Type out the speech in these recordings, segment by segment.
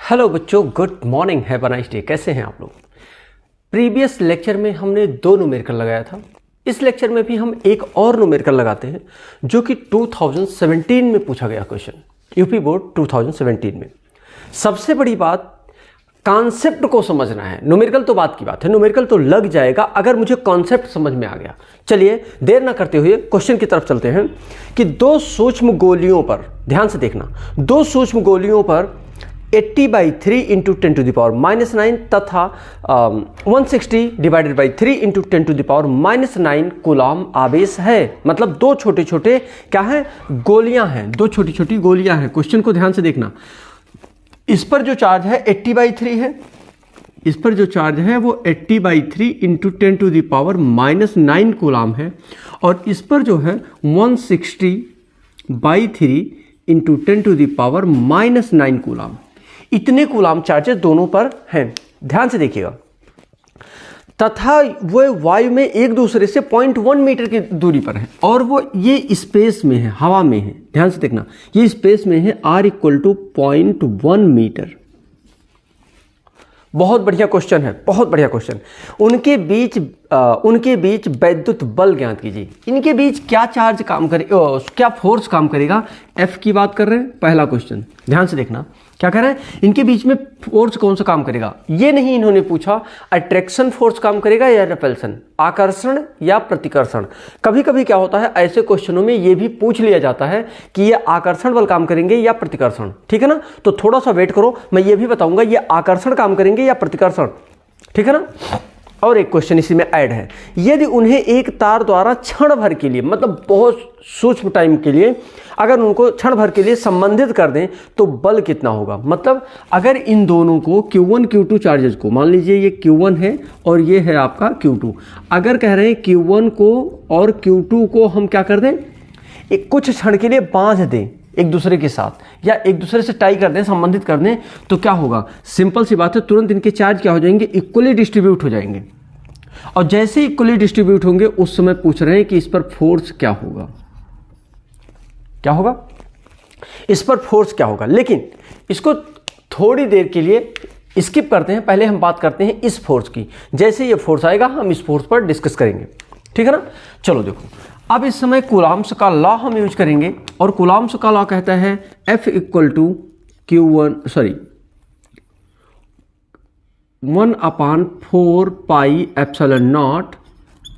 Hello बच्चों, good morning, have a nice day. कैसे हैं आप लोग। प्रीवियस लेक्चर में हमने दो न्यूमेरिकल लगाया था। इस लेक्चर में भी हम एक और न्यूमेरिकल लगाते हैं जो कि 2017 में पूछा गया क्वेश्चन, यूपी बोर्ड 2017 में। सबसे बड़ी बात कॉन्सेप्ट को समझना है। न्यूमेरिकल तो बात की बात है, न्यूमेरिकल तो लग जाएगा अगर मुझे कॉन्सेप्ट समझ में आ गया। चलिए देर ना करते हुए क्वेश्चन की तरफ चलते हैं कि दो सूक्ष्म गोलियों पर ध्यान से देखना, दो सूक्ष्म गोलियों पर 80/3 इंटू 10⁻⁻9 तथा 160 डिवाइडेड बाई 3 इंटू 10⁻⁻9 कूलम आवेश है। मतलब दो छोटे छोटे क्या हैं, गोलियां हैं, दो छोटी छोटी गोलियां हैं। क्वेश्चन को ध्यान से देखना। इस पर जो चार्ज है 80/3 है, इस पर जो चार्ज है वो 80/3 इंटू 10⁻⁻9 कूलम है, और इस पर जो है 160/3 इंटू 10⁻⁻9 कूलम। इतने कूलम चार्जेस दोनों पर हैं। ध्यान से देखिएगा। तथा वो वायु में एक दूसरे से 0.1 मीटर की दूरी पर है, और वो ये स्पेस में है, हवा में है। ध्यान से देखना, ये स्पेस में है, r = 0.1 मीटर। बहुत बढ़िया क्वेश्चन है, बहुत बढ़िया क्वेश्चन। उनके बीच वैद्युत बल ज्ञात कीजिए। इनके बीच क्या चार्ज काम करेगा, क्या फोर्स काम करेगा, F की बात कर रहे हैं। पहला क्वेश्चन ध्यान से देखना, क्या कर रहे हैं, इनके बीच में फोर्स कौन सा काम करेगा। ये नहीं इन्होंने पूछा अट्रैक्शन फोर्स काम करेगा या रिपल्सन, आकर्षण या प्रतिकर्षण। कभी कभी क्या होता है, ऐसे क्वेश्चनों में ये भी पूछ लिया जाता है कि ये आकर्षण बल काम करेंगे या प्रतिकर्षण। ठीक है ना, तो थोड़ा सा वेट करो, मैं ये भी बताऊंगा ये आकर्षण काम करेंगे या प्रतिकर्षण। ठीक है ना। और एक क्वेश्चन इसी में ऐड है, यदि उन्हें एक तार द्वारा क्षण भर के लिए, मतलब बहुत सूक्ष्म टाइम के लिए, अगर उनको क्षण भर के लिए संबंधित कर दें तो बल कितना होगा। मतलब अगर इन दोनों को Q1 Q2 चार्जेस को, मान लीजिए ये Q1 है और ये है आपका Q2, अगर कह रहे हैं Q1 को और Q2 को हम क्या कर दें, एक कुछ क्षण के लिए बांध दें एक दूसरे के साथ, या एक दूसरे से टाई कर दें, संबंधित कर दें, तो क्या होगा, सिंपल सी बात है, तुरंत इनके चार्ज क्या हो जाएंगे, इक्वली डिस्ट्रीब्यूट हो जाएंगे। और जैसे इक्वली डिस्ट्रीब्यूट होंगे उस समय पूछ रहे हैं कि इस पर फोर्स क्या होगा, क्या होगा, इस पर फोर्स क्या होगा। लेकिन इसको थोड़ी देर के लिए स्किप करते हैं, पहले हम बात करते हैं इस फोर्स की। जैसे ये फोर्स आएगा हम इस फोर्स पर डिस्कस करेंगे। ठीक है ना। चलो देखो, अब इस समय कूलम्ब्स का लॉ हम यूज करेंगे, और कूलम्ब्स का लॉ कहता है F = 1/4πε0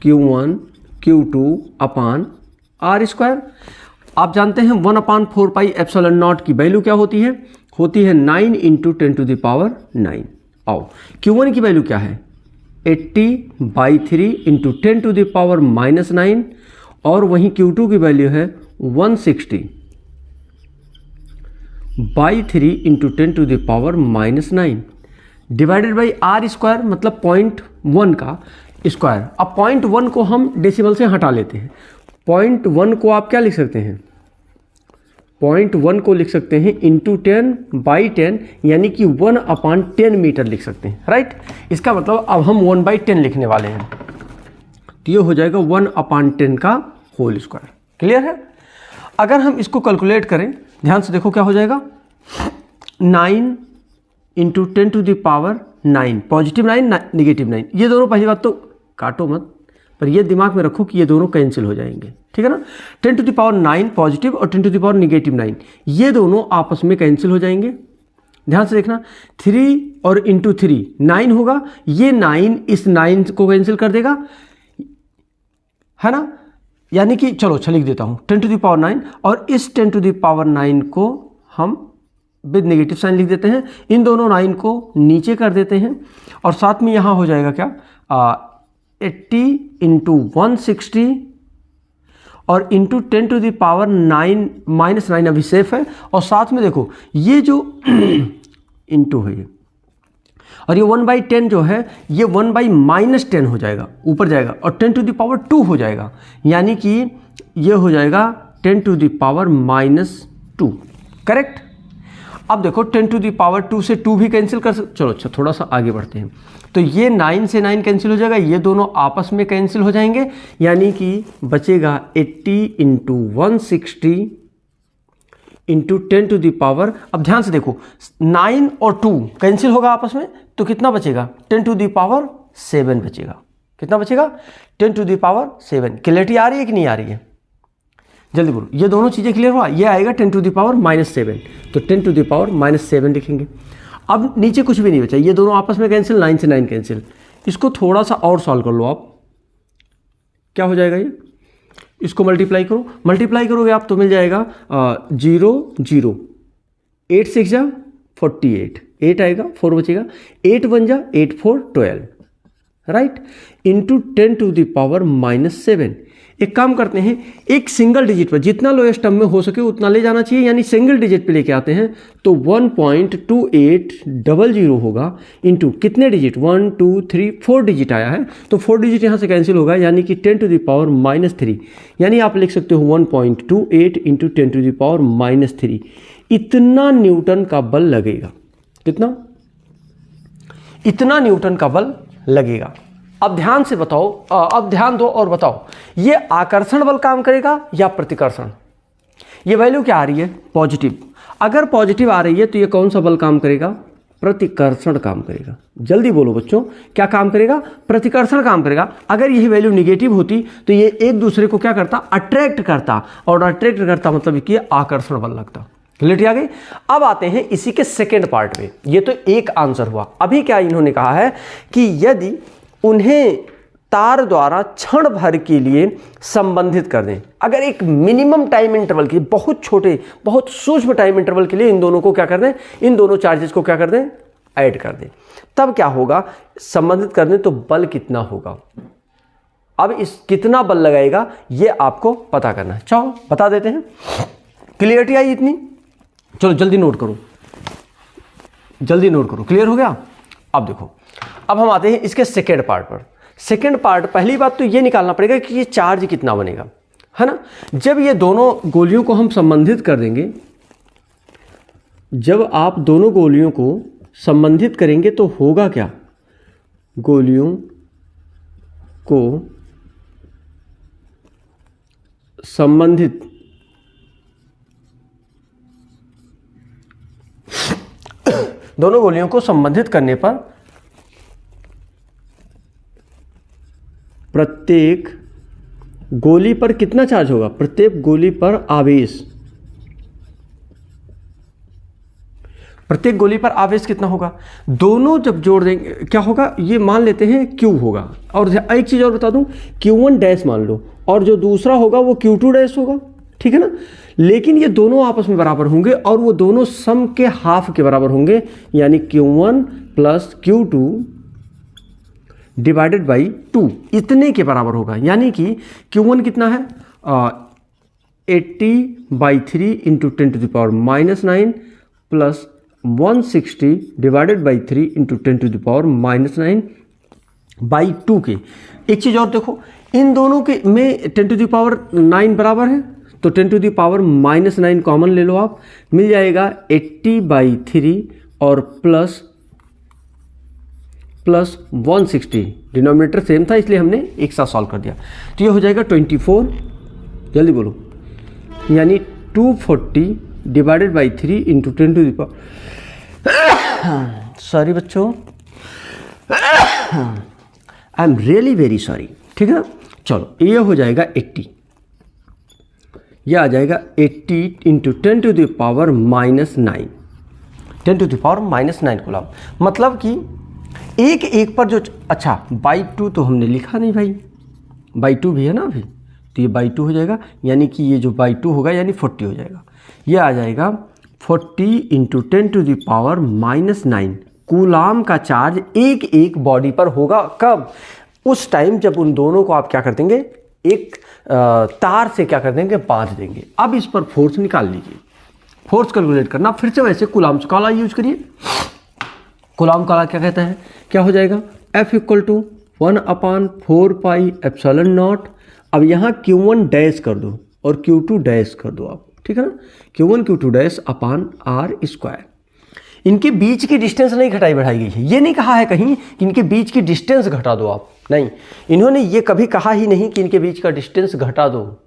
Q1 Q2/r²। आप जानते हैं 1/4πε0 की वैल्यू क्या होती है, 9 × 10⁻9। आओ, Q1 की वैल्यू क्या है, 80/3 × 10⁻⁻9, और वहीं Q2 की वैल्यू है 160/3 × 10⁻�9 डिवाइडेड बाई r², मतलब 0.1 का स्क्वायर। अब 0.1 को हम डेसिमल से हटा लेते हैं। 0.1 को आप क्या लिख सकते हैं, 0.1 को लिख सकते हैं इंटू 10/10, यानी कि 1/10 मीटर लिख सकते हैं। राइट। इसका मतलब अब हम 1/10 लिखने वाले हैं, तो ये हो जाएगा 1/10 का होल स्क्वायर। क्लियर है। अगर हम इसको कैलकुलेट करें, ध्यान से देखो क्या हो जाएगा, 9 × 10⁻9, पॉजिटिव 9 नेगेटिव 9, ये दोनों, पहली बात तो काटो मत, पर ये दिमाग में रखो कि ये दोनों कैंसिल हो जाएंगे। ठीक है ना। 10⁻9 पॉजिटिव और 10⁻⁻9 ये दोनों आपस में कैंसिल हो जाएंगे। ध्यान से देखना, 3 और इंटू 3 9 होगा, ये 9 इस 9 को कैंसिल कर देगा, है ना। यानी कि चलो लिख देता हूँ 10⁻9, और इस 10⁻9 को हम विद नेगेटिव साइन लिख देते हैं। इन दोनों 9 को नीचे कर देते हैं, और साथ में यहाँ हो जाएगा क्या, 80 × 160 और इंटू 10⁻9 -9 अभी सेफ है, और साथ में देखो ये जो इंटू है, और ये 1/10 जो है ये 1/-10 हो जाएगा, ऊपर जाएगा, और 10⁻2 हो जाएगा, यानी कि ये हो जाएगा 10⁻2। करेक्ट। अब देखो 10⁻2 से 2 भी कैंसिल कर सकते। चलो अच्छा, थोड़ा सा आगे बढ़ते हैं, तो ये 9 से 9 कैंसिल हो जाएगा, ये दोनों आपस में कैंसिल हो जाएंगे, यानी कि बचेगा 80 × 160 इंटू 10 टू द पावर, अब ध्यान से देखो 9 और 2 कैंसिल होगा आपस में, तो कितना बचेगा 10 टू द पावर 7 बचेगा। कितना बचेगा 10 टू द पावर 7। क्लियरिटी आ रही है कि नहीं आ रही है, जल्दी बोलो। ये दोनों चीज़ें क्लियर हुआ, ये आएगा 10 टू द पावर -7, तो 10 टू द पावर -7 लिखेंगे। अब नीचे कुछ भी नहीं बचा, ये दोनों आपस में कैंसिल, 9 से 9 कैंसिल। इसको थोड़ा सा और सॉल्व कर लो आप, क्या हो जाएगा ये, इसको मल्टीप्लाई करो, मल्टीप्लाई करोगे आप तो मिल जाएगा 0 0, 8 6 जा 48, 8 आएगा 4 बचेगा, 8 1 जा 8 4 12, right, into 10 to the power -7। एक काम करते हैं, एक सिंगल डिजिट पर जितना लोएस्ट टर्म में हो सके उतना ले जाना चाहिए, यानी सिंगल डिजिट पे लेके आते हैं, तो 1.2800 होगा इंटू कितने डिजिट 1 2 3 4 डिजिट आया है, तो 4 डिजिट यहाँ से कैंसिल होगा, यानी कि 10 टू द पावर -3, यानी आप लिख सकते हो 1.28 इंटू 10 टू द पावर -3। इतना न्यूटन का बल लगेगा, कितना, इतना न्यूटन का बल लगेगा। अब ध्यान से बताओ, अब ध्यान दो और बताओ, ये आकर्षण बल काम करेगा या प्रतिकर्षण? ये वैल्यू क्या आ रही है, पॉजिटिव। अगर पॉजिटिव आ रही है तो ये कौन सा बल काम करेगा, प्रतिकर्षण काम करेगा। जल्दी बोलो बच्चों, क्या काम करेगा, प्रतिकर्षण काम करेगा। अगर यही वैल्यू निगेटिव होती तो ये एक दूसरे को क्या करता, अट्रैक्ट करता, और अट्रैक्ट करता मतलब कि आकर्षण बल लगता। क्लियरिटी आ गई। अब आते हैं इसी के सेकेंड पार्ट में, ये तो एक आंसर हुआ। अभी क्या इन्होंने कहा है कि यदि उन्हें तार द्वारा क्षण भर के लिए संबंधित कर दें, अगर एक मिनिमम टाइम इंटरवल के लिए, बहुत छोटे बहुत सूक्ष्म टाइम इंटरवल के लिए इन दोनों को क्या कर दें, इन दोनों चार्जेस को क्या कर दें, ऐड कर दें, तब क्या होगा, संबंधित कर दें तो बल कितना होगा। अब इस कितना बल लगाएगा ये आपको पता करना है, चलो बता देते हैं। क्लियरिटी आई इतनी, चलो जल्दी नोट करो, जल्दी नोट करो। क्लियर हो गया। अब देखो, अब हम आते हैं इसके सेकेंड पार्ट पर। सेकेंड पार्ट, पहली बात तो ये निकालना पड़ेगा कि ये चार्ज कितना बनेगा, है ना। जब ये दोनों गोलियों को हम संबंधित कर देंगे, जब आप दोनों गोलियों को संबंधित करेंगे तो होगा क्या, गोलियों को संबंधित दोनों गोलियों को संबंधित करने पर प्रत्येक गोली पर कितना चार्ज होगा, प्रत्येक गोली पर आवेश, प्रत्येक गोली पर आवेश कितना होगा, दोनों जब जोड़ देंगे क्या होगा, ये मान लेते हैं Q होगा। और एक चीज और बता दूं, Q1 डैश मान लो, और जो दूसरा होगा वो Q2 डैश होगा, ठीक है ना। लेकिन ये दोनों आपस में बराबर होंगे और वो दोनों सम के हाफ के बराबर होंगे, यानी Q1 plus Q2 divided by 2 इतने के बराबर होगा। यानी कि Q1 कितना है 80/3 into 10 to the power -9 plus 160 divided by 3 into 10 to the power -9/2 के। एक चीज़ और देखो, इन दोनों के में 10 टू द पावर 9 बराबर है, तो 10 टू द पावर -9 कॉमन ले लो आप, मिल जाएगा 80/3 और प्लस 160, डिनोमिनेटर सेम था इसलिए हमने एक साथ सॉल्व कर दिया, तो ये हो जाएगा 24, जल्दी बोलो, यानी 240 divided by 3 into 10 to the power, sorry बच्चों, I am really very sorry, ठीक है ना। चलो ये हो जाएगा 80, ये आ जाएगा 80 into 10 to the power -9, 10 to the power -9 coulomb. मतलब कि एक एक पर जो, अच्छा बाई 2 तो हमने लिखा नहीं भाई, बाई 2 भी है ना अभी, तो ये बाई 2 हो जाएगा, यानी कि ये जो बाई 2 होगा यानी 40 हो जाएगा। ये आ जाएगा 40 into 10 to the power -9 coulomb का चार्ज एक एक बॉडी पर होगा। कब, उस टाइम जब उन दोनों को आप क्या कर देंगे, एक तार से क्या कर देंगे, बांध देंगे। अब इस पर फोर्स निकाल लीजिए, फोर्स कैलकुलेट करना, फिर से वैसे कूलाम काला यूज करिए। कूलाम काला क्या कहता है, क्या हो जाएगा, F = 1/4πε0। अब यहाँ Q1 डैश कर दो और Q2 डैश कर दो आप, ठीक है ना, Q1 Q2 डैश अपान r²। इनके बीच की डिस्टेंस नहीं घटाई बढ़ाई गई है, ये नहीं कहा है कहीं कि इनके बीच की डिस्टेंस घटा दो आप, नहीं, इन्होंने ये कभी कहा ही नहीं कि इनके बीच का डिस्टेंस घटा दो,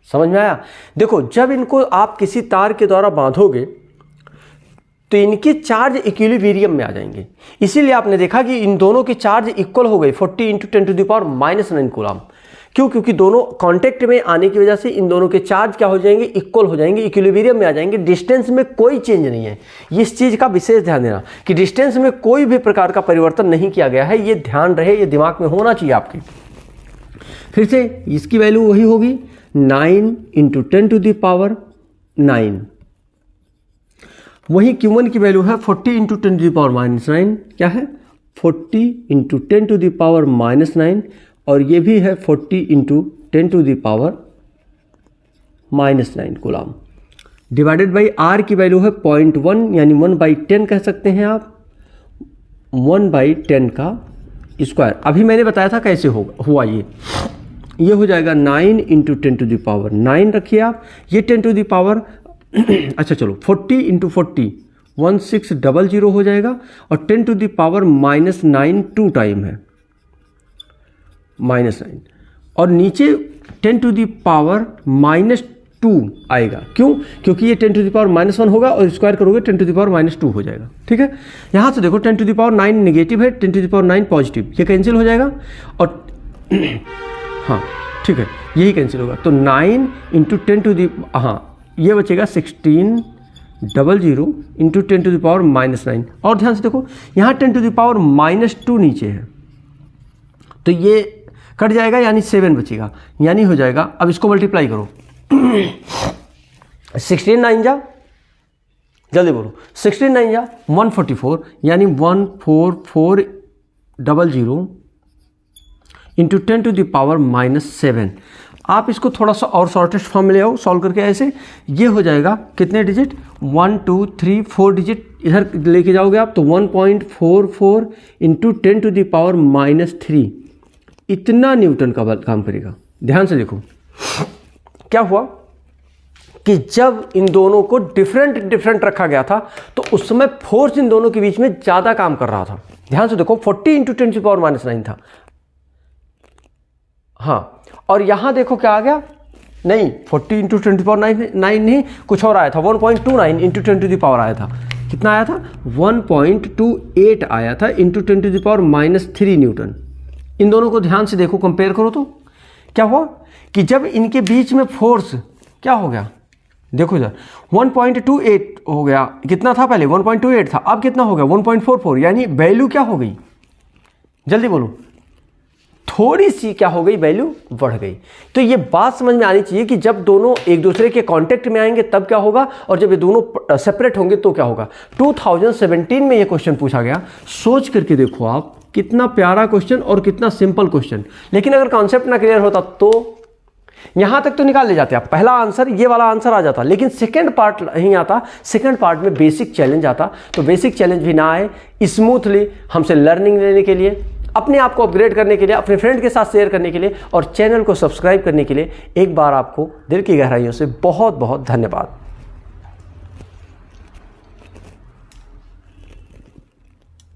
समझ में आया? देखो, जब इनको आप किसी तार के द्वारा बांधोगे तो इनके चार्ज इक्विलिब्रियम में आ जाएंगे। इसीलिए आपने देखा कि इन दोनों के चार्ज इक्वल हो गए 40 × 10⁻⁹ कूलम। क्यों? क्योंकि दोनों कांटेक्ट में आने की वजह से इन दोनों के चार्ज क्या हो जाएंगे, इक्वल हो जाएंगे, इक्विलिब्रियम में आ जाएंगे। डिस्टेंस में कोई चेंज नहीं है। इस चीज़ का विशेष ध्यान देना कि डिस्टेंस में कोई भी प्रकार का परिवर्तन नहीं किया गया है। ये ध्यान रहे, ये दिमाग में होना चाहिए आपके। फिर से इसकी वैल्यू वही होगी 9 × 10⁻⁹। वही Q1 की वैल्यू है 40 × 10⁻⁹। क्या है? 40 × 10⁻⁹। और ये भी है 40 × 10⁻⁹ कूलम। डिवाइडेड बाई R की वैल्यू है 0.1 यानी 1/10 कह सकते हैं आप, 1/10 का स्क्वायर। अभी मैंने बताया था कैसे हुआ ये हो जाएगा 9 × 10⁻⁹ रखिए आप। ये 10 अच्छा चलो 40 × 40 1600 हो जाएगा और 10⁻⁻9 2 टाइम है -9 और नीचे 10⁻⁻2 आएगा। क्यों? क्योंकि ये 10⁻⁻1 होगा और स्क्वायर करोगे 10⁻�2 हो जाएगा। ठीक है, यहाँ से देखो 10⁻9 नेगेटिव है, 10⁻9 पॉजिटिव, ये कैंसिल हो जाएगा और हाँ ठीक है, यही कैंसिल होगा। तो 9 × 10 हाँ ये बचेगा 1600 × 10⁻⁻9। और ध्यान से देखो यहाँ 10⁻⁻2 नीचे है तो ये कट जाएगा यानी 7 बचेगा, यानी हो जाएगा। अब इसको मल्टीप्लाई करो 16 9 जा, जल्दी बोलो, 16 9 जा 144 यानी 14400 × 10⁻⁻7। आप इसको थोड़ा सा और शॉर्टेस्ट फॉर्म में ले आओ, सॉल्व करके ऐसे ये हो जाएगा कितने डिजिट, 1 2 3 4 डिजिट इधर लेके जाओगे आप तो 1.44 × 10⁻⁻3 इतना न्यूटन का बल काम करेगा। ध्यान से देखो क्या हुआ कि जब इन दोनों को डिफरेंट रखा गया था तो उस समय फोर्स इन दोनों के बीच में ज़्यादा काम कर रहा था। ध्यान से देखो 40 × 10⁻⁻9 था, हाँ, और यहां देखो क्या आ गया, नहीं 40 × 10⁻⁹ नहीं, कुछ और आया था, 1.29 × 10⁻⁻ आया था। कितना आया था? 1.28 आया था × 10⁻⁻3 न्यूटन। इन दोनों को ध्यान से देखो, कंपेयर करो तो क्या हुआ कि जब इनके बीच में फोर्स क्या हो गया, देखो इधर 1.28 हो गया, कितना था पहले 1.28 था, अब कितना हो गया 1.44, यानी वैल्यू क्या हो गई, जल्दी बोलो, थोड़ी सी क्या हो गई, वैल्यू बढ़ गई। तो ये बात समझ में आनी चाहिए कि जब दोनों एक दूसरे के कांटेक्ट में आएंगे तब क्या होगा और जब ये दोनों सेपरेट होंगे तो क्या होगा। 2017 में ये क्वेश्चन पूछा गया, सोच करके देखो आप, कितना प्यारा क्वेश्चन और कितना सिंपल क्वेश्चन। लेकिन अगर कॉन्सेप्ट ना क्लियर होता तो यहां तक तो निकाल ले जाते आप, पहला आंसर ये वाला आंसर आ जाता, लेकिन सेकंड पार्ट नहीं आता। सेकंड पार्ट में बेसिक चैलेंज आता, तो बेसिक चैलेंज भी ना आए, स्मूथली हमसे लर्निंग लेने के लिए, अपने आप को अपग्रेड करने के लिए, अपने फ्रेंड के साथ शेयर करने के लिए और चैनल को सब्सक्राइब करने के लिए एक बार आपको दिल की गहराइयों से बहुत बहुत धन्यवाद।